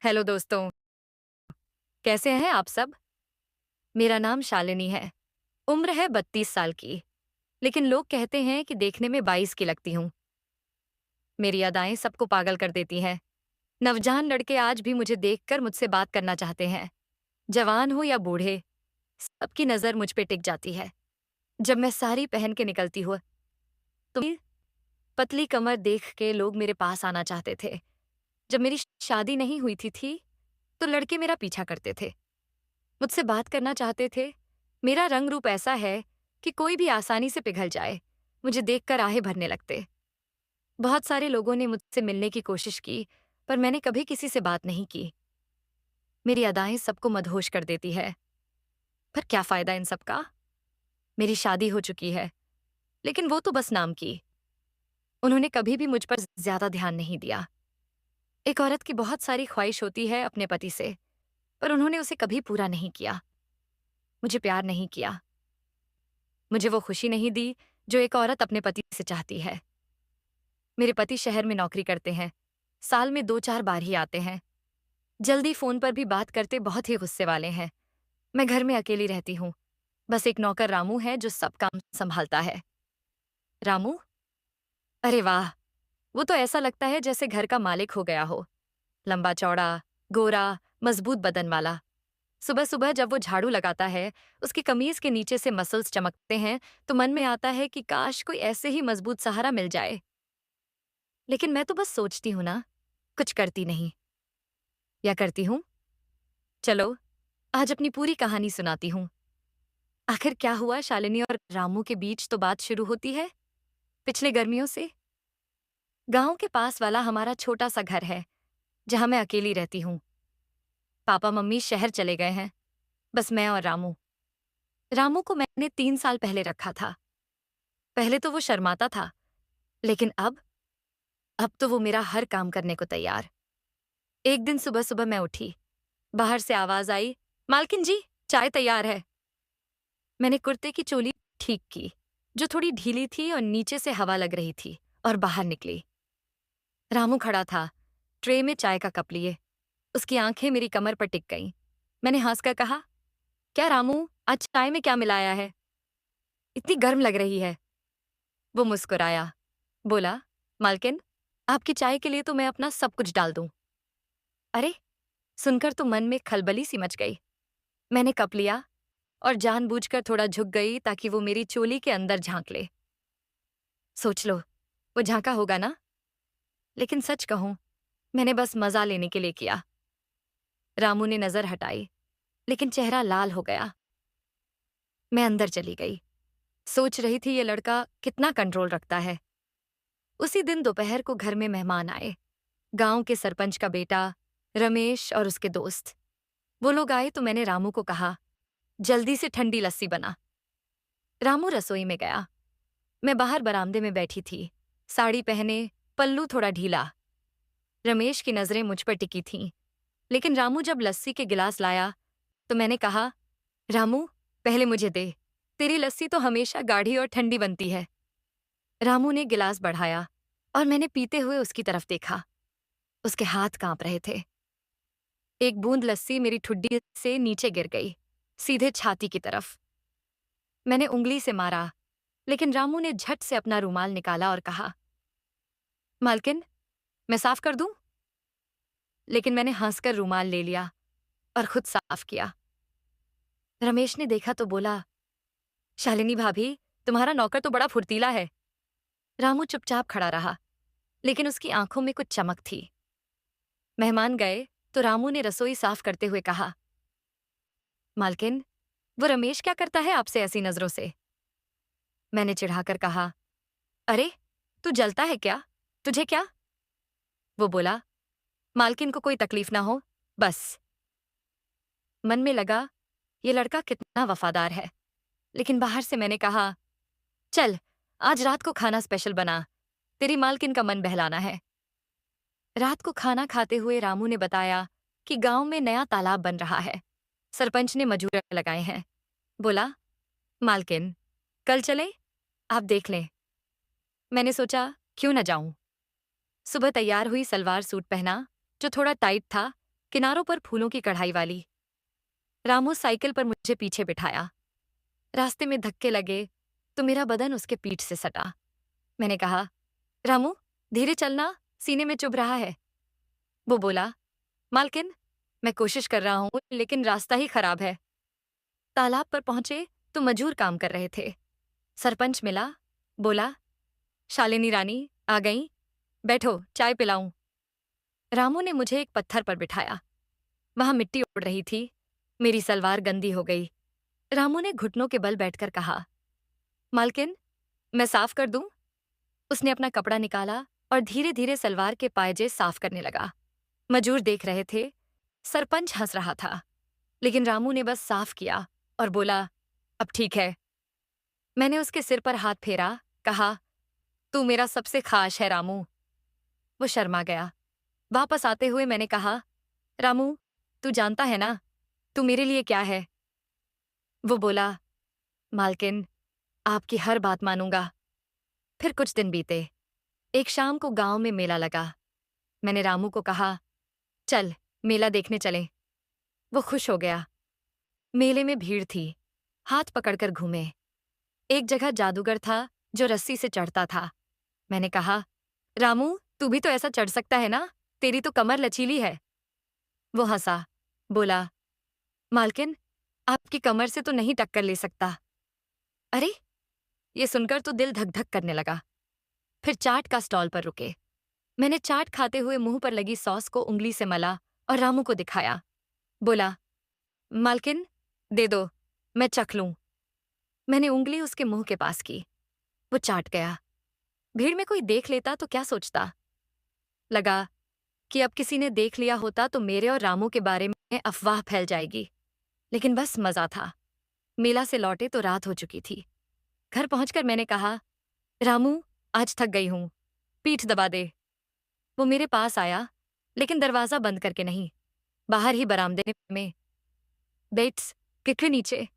Hello दोस्तों, कैसे हैं आप सब? मेरा नाम शालिनी है। उम्र है 32 साल की, लेकिन लोग कहते हैं कि देखने में 22 की लगती हूँ। मेरी अदाएं सबको पागल कर देती हैं। नवजान लड़के आज भी मुझे देखकर मुझसे बात करना चाहते हैं। जवान हो या बूढ़े, सबकी नजर मुझ पे टिक जाती है। जब मैं साड़ी पहन के निकलती हूँ, तो मेरी पतली कमर देख के लोग मेरे पास आना चाहते थे। जब मेरी शादी नहीं हुई थी, तो लड़के मेरा पीछा करते थे। मुझसे बात करना चाहते थे। मेरा रंग रूप ऐसा है कि कोई भी आसानी से पिघल जाए। मुझे देखकर आहें भरने लगते। बहुत सारे लोगों ने मुझसे मिलने की कोशिश की, पर मैंने कभी किसी से बात नहीं की। मेरी अदाएं सबको मदहोश कर देती है। पर क्या फायदा इन सब का? मेरी शादी हो चुकी है, लेकिन वो तो बस नाम की। उन्होंने कभी भी मुझ पर ज्यादा ध्यान नहीं दिया। एक औरत की बहुत सारी ख्वाहिश होती है अपने पति से, पर उन्होंने उसे कभी पूरा नहीं किया। मुझे प्यार नहीं किया। मुझे वो खुशी नहीं दी जो एक औरत अपने पति से चाहती है। मेरे पति शहर में नौकरी करते हैं। साल में 2-4 बार ही आते हैं। जल्दी फोन पर भी बात करते, बहुत ही गुस्से वाले हैं। मैं घर में अकेली रहती हूँ। बस एक नौकर रामू है जो सब काम संभालता है। रामू? अरे वाह! वो तो ऐसा लगता है जैसे घर का मालिक हो गया हो। लंबा चौड़ा, गोरा, मजबूत बदन वाला। सुबह सुबह जब वो झाड़ू लगाता है, उसकी कमीज के नीचे से मसल्स चमकते हैं, तो मन में आता है कि काश कोई ऐसे ही मजबूत सहारा मिल जाए। लेकिन मैं तो बस सोचती हूं ना, कुछ करती नहीं। या करती हूं? चलो, आज अपनी पूरी कहानी सुनाती हूँ। आखिर क्या हुआ शालिनी और रामू के बीच तो बात शुरू होती है, पिछले गर्मियों से। गांव के पास वाला हमारा छोटा सा घर है, जहां मैं अकेली रहती हूँ। पापा मम्मी शहर चले गए हैं, बस मैं और रामू। रामू को मैंने 3 साल पहले रखा था। पहले तो वो शर्माता था, लेकिन अब तो वो मेरा हर काम करने को तैयार। एक दिन सुबह सुबह मैं उठी। बाहर से आवाज आई, मालकिन जी, चाय तैयार है। मैंने कुर्ते की चोली ठीक की, जो थोड़ी ढीली थी और नीचे से हवा लग रही थी, और बाहर निकली। रामू खड़ा था, ट्रे में चाय का कप लिए। उसकी आंखें मेरी कमर पर टिक गईं। मैंने हंसकर कहा, क्या रामू, आज चाय में क्या मिलाया है? इतनी गर्म लग रही है। वो मुस्कुराया, बोला, मालकिन, आपकी चाय के लिए तो मैं अपना सब कुछ डाल दूं। अरे, सुनकर तो मन में खलबली सी मच गई। मैंने कप लिया और जानबूझकर थोड़ा झुक गई ताकि वो मेरी चोली के अंदर झांक ले। सोच लो, वो झांका होगा ना? लेकिन सच कहूं, मैंने बस मजा लेने के लिए किया। रामू ने नजर हटाई, लेकिन चेहरा लाल हो गया। मैं अंदर चली गई। सोच रही थी ये लड़का कितना कंट्रोल रखता है। उसी दिन दोपहर को घर में मेहमान आए। गांव के सरपंच का बेटा, रमेश और उसके दोस्त। वो लोग आए तो मैंने रामू को कहा, जल्दी से ठंडी लस्सी बना। रामू रसोई में गया। मैं बाहर बरामदे में बैठी थी, साड़ी पहने, पल्लू थोड़ा ढीला। रमेश की नजरें मुझ पर टिकी थीं, लेकिन रामू जब लस्सी के गिलास लाया, तो मैंने कहा, रामू, पहले मुझे दे। तेरी लस्सी तो हमेशा गाढ़ी और ठंडी बनती है। रामू ने गिलास बढ़ाया और मैंने पीते हुए उसकी तरफ देखा। उसके हाथ कांप रहे थे। एक बूंद लस्सी मेरी ठुड्डी से नीचे गिर गई, सीधे छाती की तरफ। मैंने उंगली से मारा, लेकिन रामू ने झट से अपना रूमाल निकाला और कहा, मालकिन, मैं साफ कर दूं? लेकिन मैंने हंसकर रूमाल ले लिया और खुद साफ किया। रमेश ने देखा तो बोला, शालिनी भाभी, तुम्हारा नौकर तो बड़ा फुर्तीला है। रामू चुपचाप खड़ा रहा, लेकिन उसकी आंखों में कुछ चमक थी। मेहमान गए तो रामू ने रसोई साफ करते हुए कहा, मालकिन, वो रमेश क्या करता है आपसे ऐसी नजरों से? मैंने चिढ़ाकर कहा, अरे, तू जलता है क्या? तुझे क्या? वो बोला, मालकिन को कोई तकलीफ ना हो, बस। मन में लगा, ये लड़का कितना वफादार है। लेकिन बाहर से मैंने कहा, चल, आज रात को खाना स्पेशल बना, तेरी मालकिन का मन बहलाना है। रात को खाना खाते हुए रामू ने बताया कि गांव में नया तालाब बन रहा है। सरपंच ने मजूर लगाए हैं। बोला, मालकिन, कल चले, आप देख लें। मैंने सोचा, क्यों न जाऊं। सुबह तैयार हुई, सलवार सूट पहना, जो थोड़ा टाइट था, किनारों पर फूलों की कढ़ाई वाली। रामू साइकिल पर मुझे पीछे बिठाया। रास्ते में धक्के लगे तो मेरा बदन उसके पीठ से सटा। मैंने कहा, रामू, धीरे चलना, सीने में चुभ रहा है। वो बोला, मालकिन, मैं कोशिश कर रहा हूं लेकिन रास्ता ही खराब है। तालाब पर पहुंचे तो मजूर काम कर रहे थे। सरपंच मिला, बोला, शालिनी रानी आ गई, बैठो, चाय पिलाऊं। रामू ने मुझे एक पत्थर पर बिठाया। वहां मिट्टी उड़ रही थी। मेरी सलवार गंदी हो गई। रामू ने घुटनों के बल बैठकर कहा, मालकिन, मैं साफ कर दूं? उसने अपना कपड़ा निकाला और धीरे धीरे सलवार के पायजे साफ करने लगा। मजूर देख रहे थे। सरपंच हंस रहा था, लेकिन रामू ने बस साफ किया और बोला, अब ठीक है। मैंने उसके सिर पर हाथ फेरा, कहा, तू मेरा सबसे खास है रामू। वो शर्मा गया। वापस आते हुए मैंने कहा, रामू, तू जानता है ना तू मेरे लिए क्या है? वो बोला, मालकिन, आपकी हर बात मानूंगा। फिर कुछ दिन बीते। एक शाम को गांव में मेला लगा। मैंने रामू को कहा, चल, मेला देखने चलें। वो खुश हो गया। मेले में भीड़ थी। हाथ पकड़कर घूमे। एक जगह जादूगर था जो रस्सी से चढ़ता था। मैंने कहा, रामू, तू भी तो ऐसा चढ़ सकता है ना? तेरी तो कमर लचीली है। वो हंसा, बोला, मालकिन, आपकी कमर से तो नहीं टक्कर ले सकता। अरे, ये सुनकर तो दिल धक धक करने लगा। फिर चाट का स्टॉल पर रुके। मैंने चाट खाते हुए मुंह पर लगी सॉस को उंगली से मला और रामू को दिखाया। बोला, मालकिन, दे दो, मैं चख लूं। मैंने उंगली उसके मुंह के पास की। वो चाट गया। भीड़ में कोई देख लेता तो क्या सोचता? लगा कि अब किसी ने देख लिया होता तो मेरे और रामू के बारे में अफवाह फैल जाएगी। लेकिन बस मजा था। मेला से लौटे तो रात हो चुकी थी। घर पहुंचकर मैंने कहा, रामू, आज थक गई हूं, पीठ दबा दे। वो मेरे पास आया, लेकिन दरवाजा बंद करके नहीं, बाहर ही बरामदे में। बेट्स, के नीचे।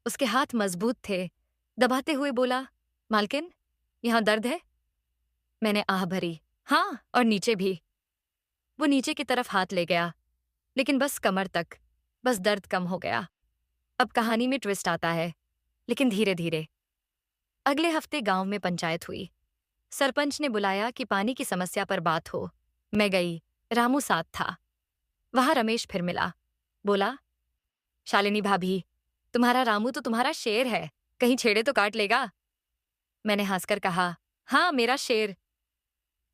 उसके हाथ मजबूत थे। दबाते हुए बोला, मालकिन, यहां दर्द है? मैंने आह भरी, हाँ, और नीचे भी। वो नीचे की तरफ हाथ ले गया, लेकिन बस कमर तक। बस दर्द कम हो गया। अब कहानी में ट्विस्ट आता है, लेकिन धीरे धीरे। अगले हफ्ते गांव में पंचायत हुई। सरपंच ने बुलाया कि पानी की समस्या पर बात हो। मैं गई। रामू साथ था। वहां रमेश फिर मिला। बोला, शालिनी भाभी, तुम्हारा रामू तो तुम्हारा शेर है, कहीं छेड़े तो काट लेगा। मैंने हंसकर कहा, हाँ, मेरा शेर।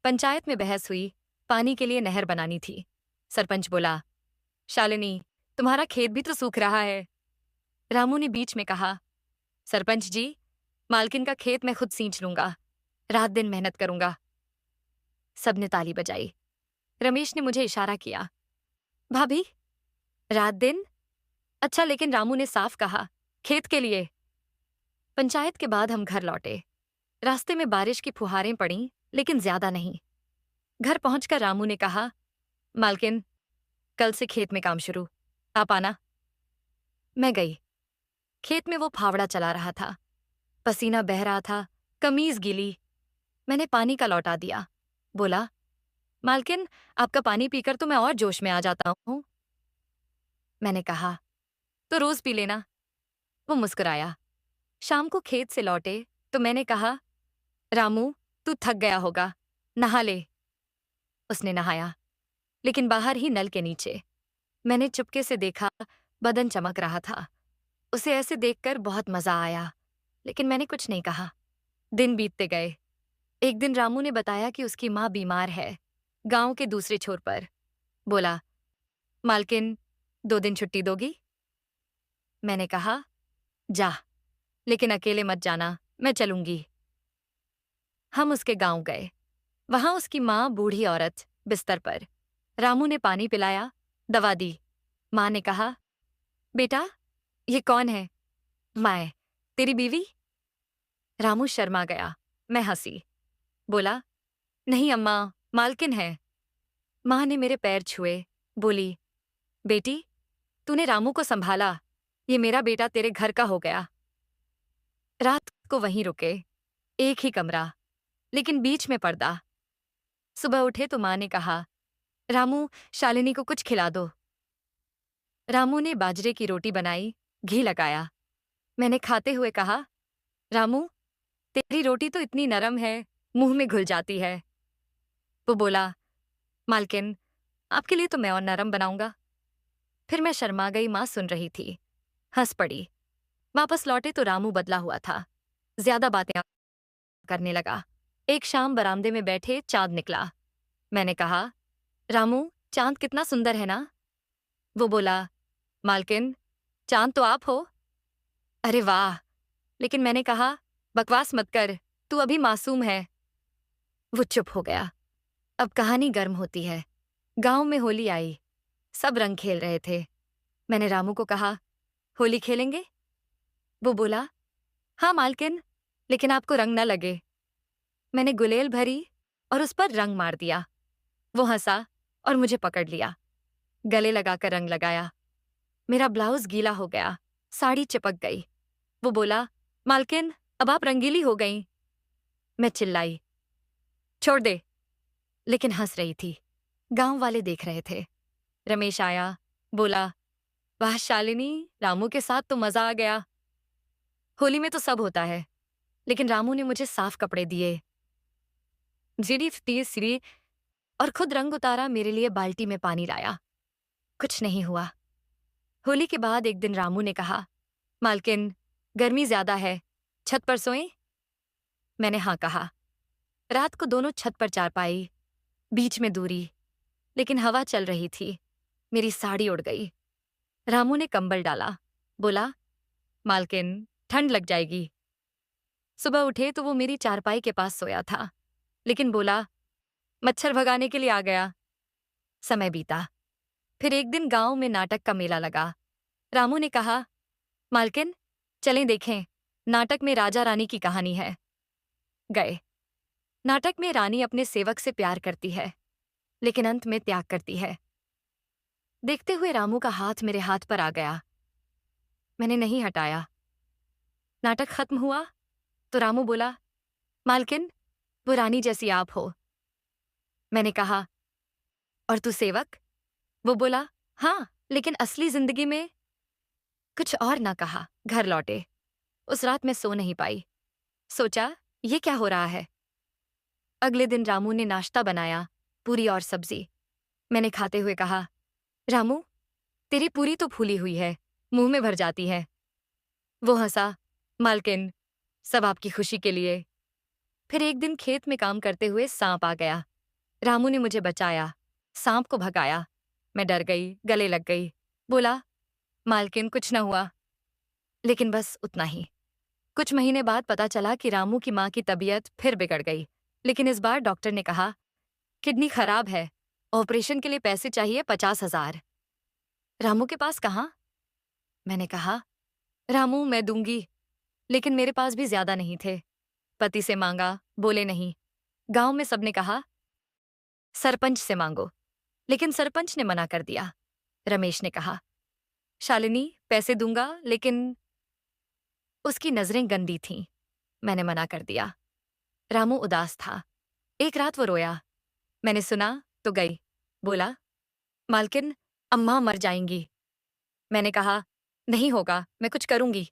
पंचायत में बहस हुई। पानी के लिए नहर बनानी थी। सरपंच बोला, शालिनी, तुम्हारा खेत भी तो सूख रहा है। रामू ने बीच में कहा, सरपंच जी, मालकिन का खेत मैं खुद सींच लूंगा, रात दिन मेहनत करूंगा। सबने ताली बजाई। रमेश ने मुझे इशारा किया, भाभी, रात दिन? अच्छा, लेकिन रामू ने साफ कहा, खेत के लिए। पंचायत के बाद हम घर लौटे। रास्ते में बारिश की फुहारें पड़ीं, लेकिन ज्यादा नहीं। घर पहुंचकर रामू ने कहा, मालकिन, कल से खेत में काम शुरू, आप आना। मैं गई। खेत में वो फावड़ा चला रहा था। पसीना बह रहा था, कमीज गीली। मैंने पानी का लौटा दिया। बोला, मालकिन, आपका पानी पीकर तो मैं और जोश में आ जाता हूं। मैंने कहा, तो रोज पी लेना। वो मुस्कुराया। शाम को खेत से लौटे तो मैंने कहा, रामू, तू थक गया होगा, नहा ले। उसने नहाया, लेकिन बाहर ही नल के नीचे। मैंने चुपके से देखा, बदन चमक रहा था। उसे ऐसे देखकर बहुत मजा आया, लेकिन मैंने कुछ नहीं कहा। दिन बीतते गए। एक दिन रामू ने बताया कि उसकी माँ बीमार है, गांव के दूसरे छोर पर। बोला, मालकिन, 2 दिन छुट्टी दोगी? मैंने कहा, जा, लेकिन अकेले मत जाना, मैं चलूंगी। हम उसके गांव गए। वहां उसकी माँ, बूढ़ी औरत, बिस्तर पर। रामू ने पानी पिलाया, दवा दी। माँ ने कहा, बेटा, ये कौन है? मैं, तेरी बीवी? रामू शर्मा गया। मैं हंसी। बोला, नहीं अम्मा, मालकिन है। माँ ने मेरे पैर छुए, बोली, बेटी, तूने रामू को संभाला, ये मेरा बेटा तेरे घर का हो गया। रात को वहीं रुके। एक ही कमरा, लेकिन बीच में पर्दा। सुबह उठे तो माँ ने कहा, रामू, शालिनी को कुछ खिला दो। रामू ने बाजरे की रोटी बनाई, घी लगाया। मैंने खाते हुए कहा, रामू, तेरी रोटी तो इतनी नरम है, मुंह में घुल जाती है। वो बोला, मालकिन, आपके लिए तो मैं और नरम बनाऊंगा। फिर मैं शर्मा गई, माँ सुन रही थी। हंस पड़ी। वापस लौटे तो रामू बदला हुआ था। ज्यादा बातें करने लगा। एक शाम बरामदे में बैठे चांद निकला। मैंने कहा, रामू, चांद कितना सुंदर है ना? वो बोला, मालकिन, चांद तो आप हो। अरे वाह! लेकिन मैंने कहा, बकवास मत कर, तू अभी मासूम है। वो चुप हो गया। अब कहानी गर्म होती है। गांव में होली आई। सब रंग खेल रहे थे। मैंने रामू को कहा, होली खेलेंगे? वो बोला, हाँ मालकिन, लेकिन आपको रंग न लगे। मैंने गुलेल भरी और उस पर रंग मार दिया। वो हंसा और मुझे पकड़ लिया। गले लगाकर रंग लगाया। मेरा ब्लाउज गीला हो गया, साड़ी चिपक गई। वो बोला, मालकिन, अब आप रंगीली हो गईं। मैं चिल्लाई, छोड़ दे, लेकिन हंस रही थी। गांव वाले देख रहे थे। रमेश आया, बोला, वाह शालिनी, रामू के साथ तो मजा आ गया। होली में तो सब होता है, लेकिन रामू ने मुझे साफ कपड़े दिए, जीडी तीसरी, और खुद रंग उतारा, मेरे लिए बाल्टी में पानी लाया। कुछ नहीं हुआ। होली के बाद एक दिन रामू ने कहा, मालकिन, गर्मी ज्यादा है, छत पर सोएं? मैंने हाँ कहा। रात को दोनों छत पर चारपाई, बीच में दूरी, लेकिन हवा चल रही थी। मेरी साड़ी उड़ गई। रामू ने कंबल डाला, बोला, मालकिन, ठंड लग जाएगी। सुबह उठे तो वो मेरी चारपाई के पास सोया था, लेकिन बोला, मच्छर भगाने के लिए आ गया। समय बीता। फिर एक दिन गांव में नाटक का मेला लगा। रामू ने कहा, मालकिन, चलें देखें, नाटक में राजा रानी की कहानी है। गए। नाटक में रानी अपने सेवक से प्यार करती है, लेकिन अंत में त्याग करती है। देखते हुए रामू का हाथ मेरे हाथ पर आ गया। मैंने नहीं हटाया। नाटक खत्म हुआ तो रामू बोला, मालकिन, वो रानी जैसी आप हो। मैंने कहा, और तू सेवक? वो बोला, हाँ, लेकिन असली जिंदगी में। कुछ और ना कहा, घर लौटे। उस रात मैं सो नहीं पाई। सोचा, ये क्या हो रहा है? अगले दिन रामू ने नाश्ता बनाया, पूरी और सब्जी। मैंने खाते हुए कहा, रामू, तेरी पूरी तो फूली हुई है, मुंह में भर जाती है। वो हंसा, मालकिन, सब आपकी खुशी के लिए। फिर एक दिन खेत में काम करते हुए सांप आ गया। रामू ने मुझे बचाया, सांप को भगाया। मैं डर गई, गले लग गई। बोला, मालकिन, कुछ न हुआ। लेकिन बस उतना ही। कुछ महीने बाद पता चला कि रामू की माँ की तबीयत फिर बिगड़ गई, लेकिन इस बार डॉक्टर ने कहा, किडनी खराब है, ऑपरेशन के लिए पैसे चाहिए 50,000। रामू के पास कहाँ? मैंने कहा, रामू, मैं दूंगी, लेकिन मेरे पास भी ज्यादा नहीं थे। पति से मांगा, बोले नहीं। गांव में सबने कहा, सरपंच से मांगो, लेकिन सरपंच ने मना कर दिया। रमेश ने कहा, शालिनी, पैसे दूंगा, लेकिन उसकी नजरें गंदी थीं। मैंने मना कर दिया। रामू उदास था। एक रात वो रोया। मैंने सुना तो गई। बोला, मालकिन, अम्मा मर जाएंगी। मैंने कहा, नहीं होगा, मैं कुछ करूंगी।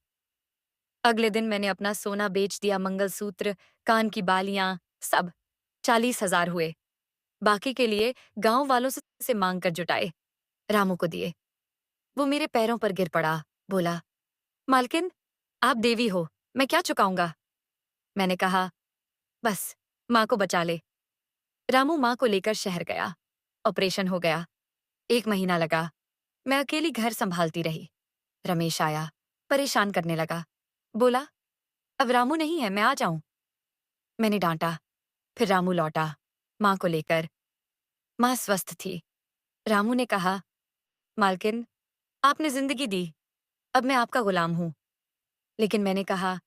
अगले दिन मैंने अपना सोना बेच दिया, मंगलसूत्र, कान की बालियां, सब। 40,000 हुए। बाकी के लिए गांव वालों से मांग कर जुटाए, रामू को दिए। वो मेरे पैरों पर गिर पड़ा। बोला, मालकिन, आप देवी हो, मैं क्या चुकाऊंगा? मैंने कहा, बस, माँ को बचा ले। रामू माँ को लेकर शहर गया। ऑपरेशन हो गया। 1 महीना लगा। मैं अकेली घर संभालती रही। रमेश आया, परेशान करने लगा। बोला, अब रामू नहीं है, मैं आ जाऊं? मैंने डांटा। फिर रामू लौटा, माँ को लेकर। माँ स्वस्थ थी। रामू ने कहा, मालकिन, आपने जिंदगी दी, अब मैं आपका गुलाम हूं। लेकिन मैंने कहा,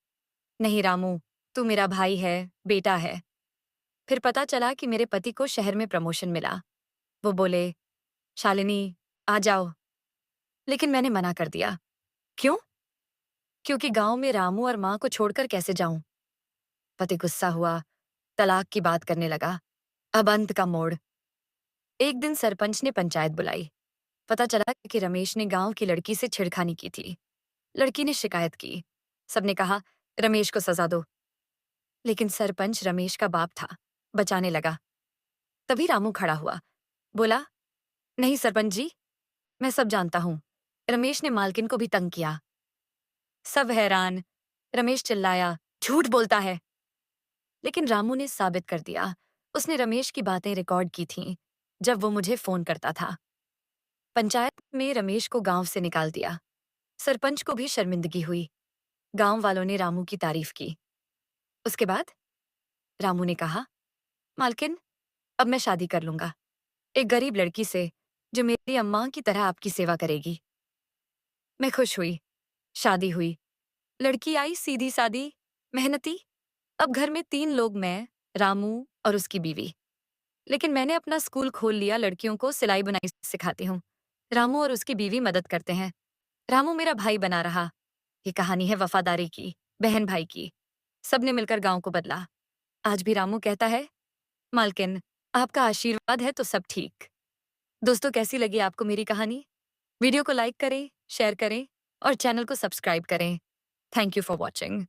नहीं रामू, तू मेरा भाई है, बेटा है। फिर पता चला कि मेरे पति को शहर में प्रमोशन मिला। वो बोले, शालिनी, आ जाओ। लेकिन मैंने मना कर दिया। क्यों? क्योंकि गांव में रामू और माँ को छोड़कर कैसे जाऊं? पति गुस्सा हुआ, तलाक की बात करने लगा। अब अंत का मोड़। एक दिन सरपंच ने पंचायत बुलाई। पता चला कि रमेश ने गांव की लड़की से छेड़खानी की थी। लड़की ने शिकायत की। सबने कहा, रमेश को सजा दो। लेकिन सरपंच रमेश का बाप था, बचाने लगा। तभी रामू खड़ा हुआ, बोला, नहीं सरपंच जी, मैं सब जानता हूँ। रमेश ने मालकिन को भी तंग किया। सब हैरान। रमेश चिल्लाया, झूठ बोलता है। लेकिन रामू ने साबित कर दिया। उसने रमेश की बातें रिकॉर्ड की थीं, जब वो मुझे फोन करता था। पंचायत में रमेश को गांव से निकाल दिया। सरपंच को भी शर्मिंदगी हुई। गांव वालों ने रामू की तारीफ की। उसके बाद रामू ने कहा, मालकिन, अब मैं शादी कर लूंगा, एक गरीब लड़की से, जो मेरी अम्मा की तरह आपकी सेवा करेगी। मैं खुश हुई। शादी हुई। लड़की आई सीधी सादी, मेहनती। अब घर में 3 लोग, मैं, रामू और उसकी बीवी। लेकिन मैंने अपना स्कूल खोल लिया, लड़कियों को सिलाई बुनाई सिखाती हूँ। रामू और उसकी बीवी मदद करते हैं। रामू मेरा भाई बना रहा। ये कहानी है वफादारी की, बहन भाई की। सबने मिलकर गांव को बदला। आज भी रामू कहता है, मालकिन, आपका आशीर्वाद है तो सब ठीक। दोस्तों, कैसी लगी आपको मेरी कहानी? वीडियो को लाइक करें, शेयर करें और चैनल को सब्सक्राइब करें। Thank you for watching.